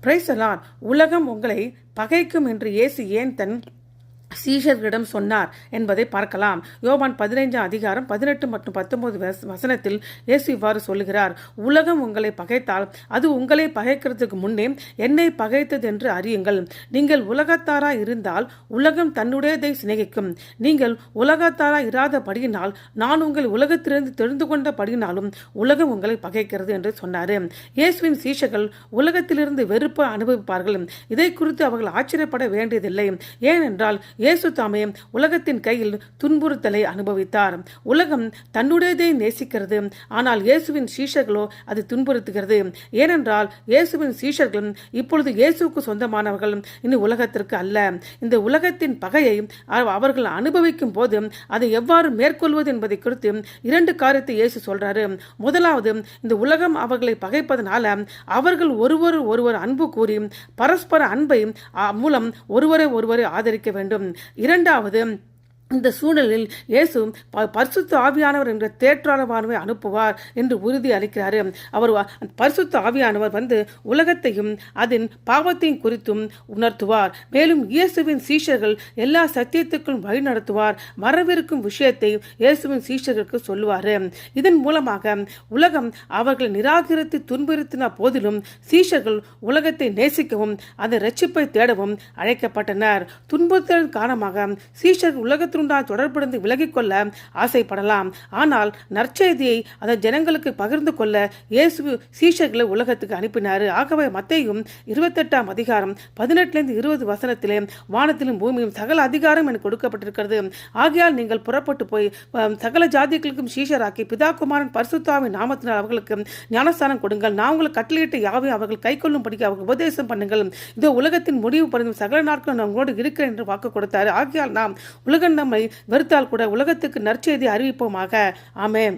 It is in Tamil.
Praise the Lord. உலகம் உங்களை பகைக்கும் என்று இயேசு ஏன் தன் சீஷர்களிடம் சொன்னார் என்பதை பார்க்கலாம். யோவான் 15:18 மற்றும் 19 வசனத்தில் இயேசு இவ்வாறு சொல்லுகிறார். உலகம் உங்களை பகைத்தால் அது உங்களை பகைக்கிறதுக்கு முன்னே என்னை பகைத்தது என்று அறியுங்கள். நீங்கள் உலகத்தாரா இருந்தால் உலகம் தன்னுடையதை சிநேகிக்கும். நீங்கள் உலகத்தாரா இராதபடியினால் நான் உங்கள் உலகத்திலிருந்து தெரிந்து கொண்டபடியினாலும் உலகம் உங்களை பகைக்கிறது என்று சொன்னார். இயேசுவின் சீஷர்கள் உலகத்திலிருந்து வெறுப்பு அனுபவிப்பார்கள். இதை குறித்து அவர்கள் ஆச்சரியப்பட வேண்டியதில்லை. ஏனென்றால் இயேசு தாமே உலகத்தின் கையில் துன்புறுத்தலை அனுபவித்தார். உலகம் தன்னுடையதை நேசிக்கிறது, ஆனால் இயேசுவின் சீஷர்களோ அது துன்புறுத்துகிறது. ஏனென்றால் இயேசுவின் சீஷர்கள் இப்பொழுது இயேசுவுக்கு சொந்தமானவர்கள், இனி உலகத்திற்கு அல்ல. இந்த உலகத்தின் பகையை அவர்கள் அனுபவிக்கும் போது அதை எவ்வாறு மேற்கொள்வது என்பதை குறித்து 2 காரியத்தை இயேசு சொல்றாரு. முதலாவது, இந்த உலகம் அவர்களை பகைப்பதனால அவர்கள் ஒருவர் அன்பு கூறி பரஸ்பர அன்பை மூலம் ஒருவரை ஆதரிக்க வேண்டும். இரண்டாவது, இந்த சூழலில் இயேசு பரிசுத்த ஆவியானவர் என்ற தேற்றாளவானவை அனுப்புவார் என்று உறுதி அளிக்கிறார். அவர் பரிசுத்த ஆவியானவர் வந்து உலகத்தையும் அதன் பாவத்தையும் குறித்தும் உணர்த்துவார். மேலும் இயேசுவின் சீஷர்கள் எல்லா சத்தியத்துக்கும் வழி நடத்துவார். வரவிருக்கும் விஷயத்தை இயேசுவின் சீஷர்களுக்கு சொல்லுவார். இதன் மூலமாக உலகம் அவர்கள் நிராகரித்து துன்புறுத்தின போதிலும் சீஷர்கள் உலகத்தை நேசிக்கவும் அதன் ரட்சிப்பை தேடவும் அழைக்கப்பட்டனர். துன்புறுத்தலின் காரணமாக சீஷர்கள் உலகத்தில் தொடர்புடன் விலகிக் கொள்ள ஆசைப்படலாம். ஆனால் நற்செய்தியை அதன் ஜனங்களுக்கு பகிர்ந்து கொள்ள இயேசு சீஷர்களை உலகத்துக்கு அனுப்பினார். ஆகவே மத்தேயு 28:18-20 வசனத்திலே வானத்திலும் பூமியும் சகல அதிகாரம் எனக்கு கொடுக்கப்பட்டிருக்கிறது. ஆகையால் நீங்கள் புறப்பட்டு போய் சகல ஜாதிகளுக்கும் சீஷராக்கி பிதா குமாரன் பரிசுத்தாவின் நாமத்தினால் அவர்களுக்கு ஞானஸ்தானம் கொடுங்கள். நான் உங்களுக்கு கட்டளையிட்ட யாவையும் அவர்கள் கை கொள்ளும்படி அவர்கள் உபதேசம் பண்ணுங்கள். இதோ உலகத்தின் முடிவு பருந்தும் சகல நாட்கள் நான் உங்களோடு இருக்கிறேன் என்று வாக்கு கொடுத்தார். ஆகையால் நாம் உலகம் நம்மை வெறுத்தால் கூட உலகத்துக்கு நற்செய்தி அறிவிப்போமாக. ஆமென்.